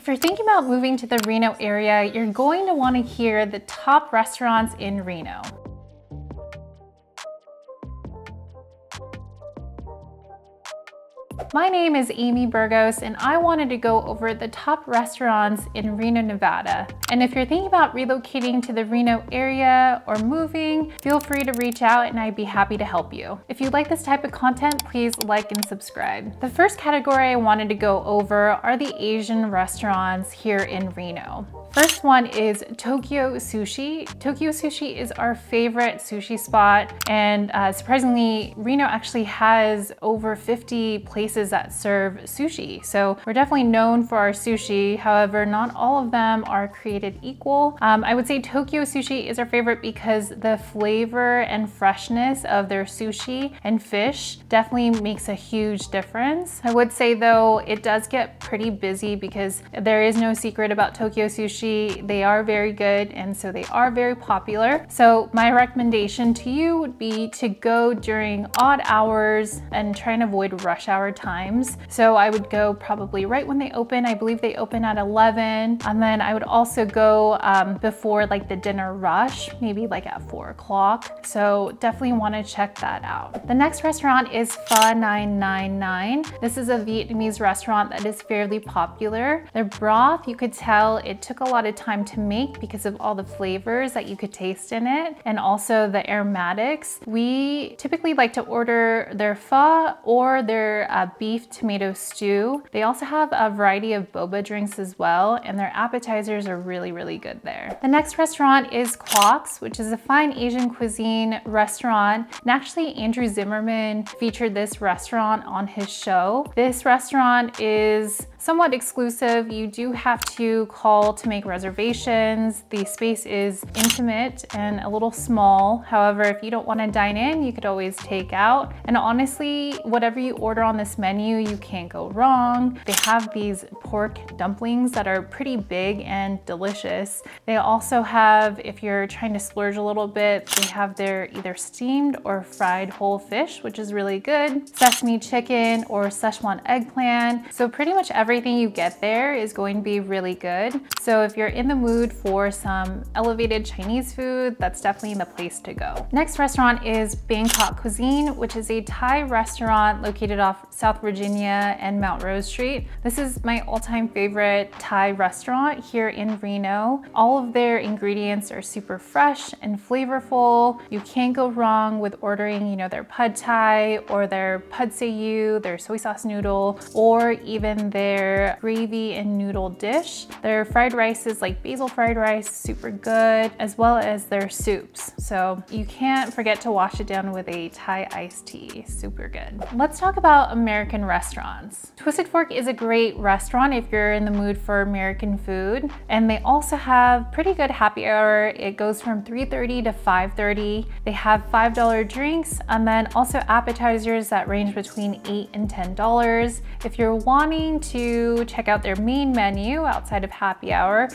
you're thinking about moving to the Reno area, you're going to want to hear the top restaurants in Reno. My name is Amy Burgos, and I wanted to go over the top restaurants in Reno, Nevada. And if you're thinking about relocating to the Reno area or moving, feel free to reach out and I'd be happy to help you. If you like this type of content, please like and subscribe. The first category I wanted to go over are the Asian restaurants here in Reno. First one is Tokyo Sushi. Tokyo Sushi is our favorite sushi spot, and surprisingly, Reno actually has over 50 places that serve sushi. So we're definitely known for our sushi. However, not all of them are created equal. I would say Tokyo Sushi is our favorite because the flavor and freshness of their sushi and fish definitely makes a huge difference. I would say though, it does get pretty busy because there is no secret about Tokyo Sushi. They are very good, and so they are very popular. So my recommendation to you would be to go during odd hours and try and avoid rush hour times. So I would go probably right when they open. I believe they open at 11. And then I would also go before like the dinner rush, maybe like at 4 o'clock. So definitely want to check that out. The next restaurant is Pho 999. This is a Vietnamese restaurant that is fairly popular. Their broth, you could tell it took a lot of time to make because of all the flavors that you could taste in it, and also the aromatics. We typically like to order their pho or their beef tomato stew. They also have a variety of boba drinks as well, and their appetizers are really, really good there. The next restaurant is Quox, which is a fine Asian cuisine restaurant. And actually, Andrew Zimmerman featured this restaurant on his show. This restaurant is somewhat exclusive. You do have to call to make reservations. The space is intimate and a little small. However, if you don't want to dine in, you could always take out. And honestly, whatever you order on this menu, you can't go wrong. They have these pork dumplings that are pretty big and delicious. They also have, if you're trying to splurge a little bit, they have their either steamed or fried whole fish, which is really good, sesame chicken or Szechuan eggplant. So pretty much everything you get there is going to be really good. So if you're in the mood for some elevated Chinese food, that's definitely the place to go. Next restaurant is Bangkok Cuisine, which is a Thai restaurant located off South Virginia and Mount Rose Street. This is my all-time favorite Thai restaurant here in Reno. All of their ingredients are super fresh and flavorful. You can't go wrong with ordering, you know, their pad thai or their pad see ew, their soy sauce noodle, or even their gravy and noodle dish. Their fried rice is like basil fried rice, super good, as well as their soups. So you can't forget to wash it down with a Thai iced tea, super good. Let's talk about American restaurants. Twisted Fork is a great restaurant if you're in the mood for American food, and they also have pretty good happy hour. It goes from 3:30 to 5:30. They have $5 drinks and then also appetizers that range between $8 and $10. If you're wanting to check out their main menu outside of happy hour,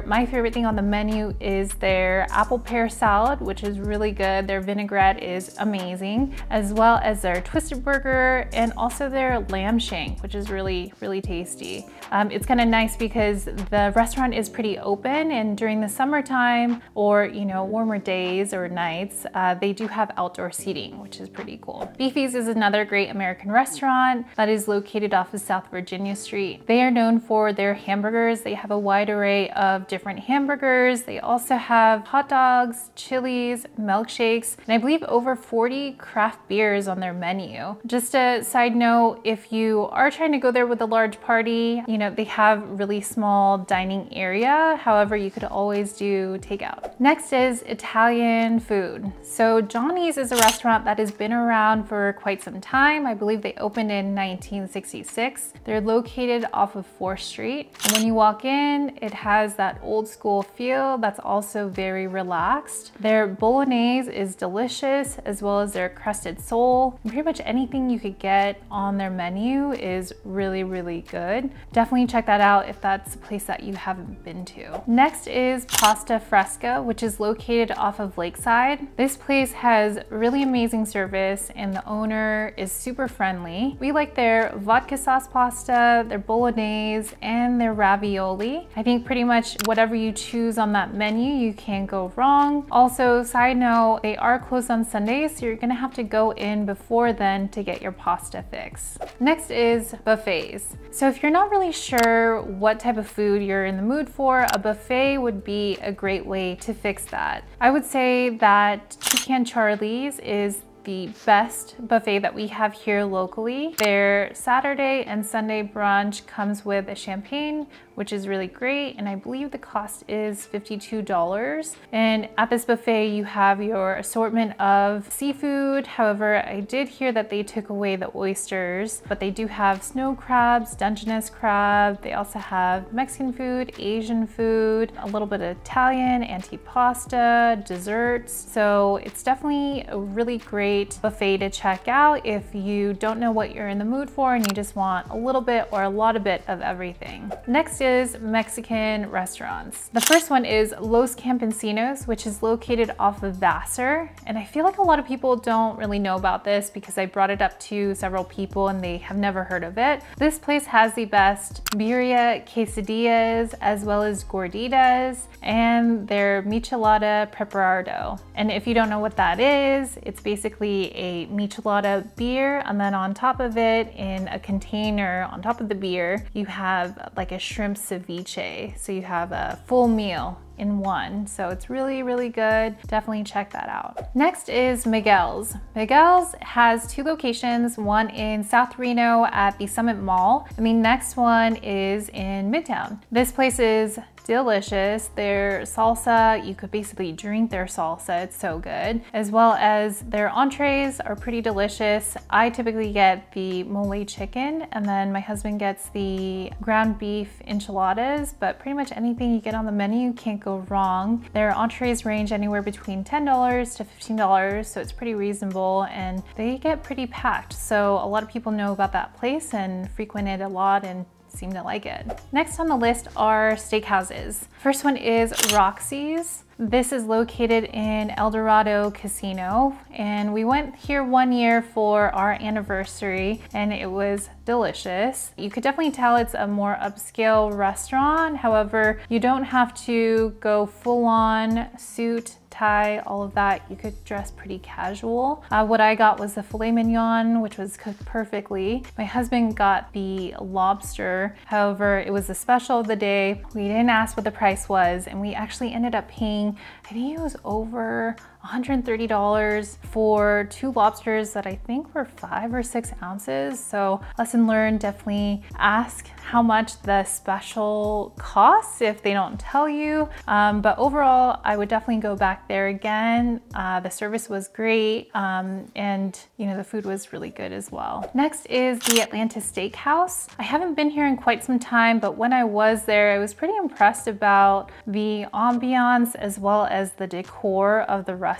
my favorite thing on the menu is their apple pear salad, which is really good. Their vinaigrette is amazing, as well as their twisted burger and also their lamb shank, which is really, really tasty. It's kind of nice because the restaurant is pretty open, and during the summertime or, you know, warmer days or nights, they do have outdoor seating, which is pretty cool. Beefy's is another great American restaurant that is located off of South Virginia Street. They are known for their hamburgers. They have a wide array of different hamburgers. They also have hot dogs, chilies, milkshakes, and I believe over 40 craft beers on their menu. Just a side note, if you are trying to go there with a large party, you know, they have really small dining area. However, you could always do takeout. Next is Italian food. So Johnny's is a restaurant that has been around for quite some time. I believe they opened in 1966. They're located off of 4th Street. And when you walk in, it has that old school feel that's also very relaxed. Their bolognese is delicious, as well as their crusted sole. And pretty much anything you could get on their menu is really, really good. Definitely check that out if that's a place that you haven't been to. Next is Pasta Fresca, which is located off of Lakeside. This place has really amazing service and the owner is super friendly. We like their vodka sauce pasta pasta, their bolognese, and their ravioli. I think pretty much whatever you choose on that menu, you can't go wrong. Also, side note, they are closed on Sundays, so you're gonna have to go in before then to get your pasta fix. Next is buffets. So if you're not really sure what type of food you're in the mood for, a buffet would be a great way to fix that. I would say that Toucan Charlie's is the best buffet that we have here locally. Their Saturday and Sunday brunch comes with a champagne, which is really great, and I believe the cost is $52. And at this buffet, you have your assortment of seafood. However, I did hear that they took away the oysters, but they do have snow crabs, Dungeness crab. They also have Mexican food, Asian food, a little bit of Italian, antipasta, desserts. So it's definitely a really great buffet to check out if you don't know what you're in the mood for and you just want a little bit or a lot of everything. Next is Mexican restaurants. The first one is Los Campesinos, which is located off of Vassar. And I feel like a lot of people don't really know about this because I brought it up to several people and they have never heard of it. This place has the best birria quesadillas as well as gorditas and their michelada preparado. And if you don't know what that is, it's basically a michelada beer, and then on top of it, in a container on top of the beer, you have like a shrimp ceviche. So you have a full meal in one. So it's really, really good. Definitely check that out. Next is Miguel's. Miguel's has two locations, one in South Reno at the Summit Mall, and the next one is in Midtown. This place is delicious. Their salsa, you could basically drink their salsa, it's so good. As well as their entrees are pretty delicious. I typically get the mole chicken, and then my husband gets the ground beef enchiladas, but pretty much anything you get on the menu can't go wrong. Their entrees range anywhere between $10 to $15, so it's pretty reasonable, and they get pretty packed. So a lot of people know about that place and frequent it a lot and seem to like it. Next on the list are steakhouses. First one is Roxy's. This is located in El Dorado Casino, and we went here one year for our anniversary and it was delicious. You could definitely tell it's a more upscale restaurant. However, you don't have to go full on suit, tie, all of that. You could dress pretty casual. What I got was the filet mignon, which was cooked perfectly. My husband got the lobster. However, it was the special of the day. We didn't ask what the price was, and we actually ended up paying, I think it was over $130 for two lobsters that I think were 5 or 6 ounces. So lesson learned, definitely ask how much the special costs if they don't tell you. But overall, I would definitely go back there again. The service was great, and you know, the food was really good as well. Next is the Atlanta Steakhouse. I haven't been here in quite some time, but when I was there, I was pretty impressed about the ambiance as well as the decor of the restaurant.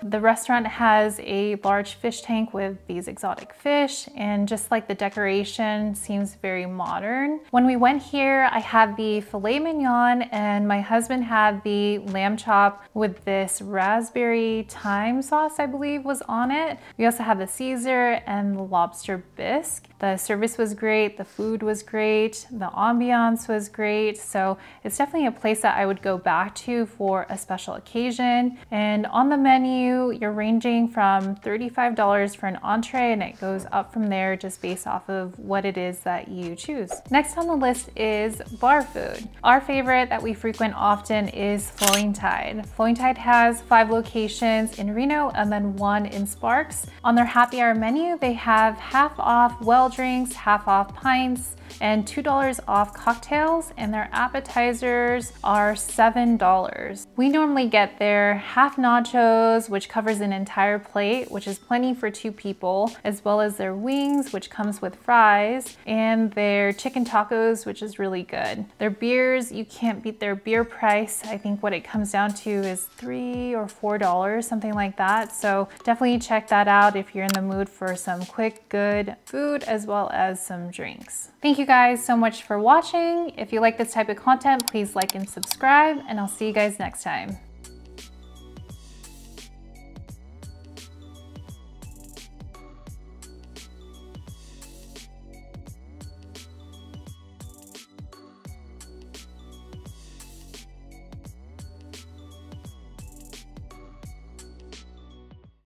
The restaurant has a large fish tank with these exotic fish, and just like the decoration seems very modern. When we went here, I had the filet mignon and my husband had the lamb chop with this raspberry thyme sauce, I believe was on it. We also had the Caesar and the lobster bisque. The service was great, the food was great, the ambiance was great. So it's definitely a place that I would go back to for a special occasion. And on the menu, you're ranging from $35 for an entree, and it goes up from there just based off of what it is that you choose. Next on the list is bar food. Our favorite that we frequent often is Flowing Tide. Flowing Tide has 5 locations in Reno and then 1 in Sparks. On their happy hour menu, they have half off well drinks, half off pints, and $2 off cocktails, and their appetizers are $7. We normally get their half nachos, which covers an entire plate, which is plenty for 2 people, as well as their wings, which comes with fries, and their chicken tacos, which is really good. Their beers, you can't beat their beer price. I think what it comes down to is $3 or $4, something like that. So definitely check that out if you're in the mood for some quick, good food as well as some drinks. Thank you guys so much for watching. If you like this type of content, please like and subscribe, and I'll see you guys next time.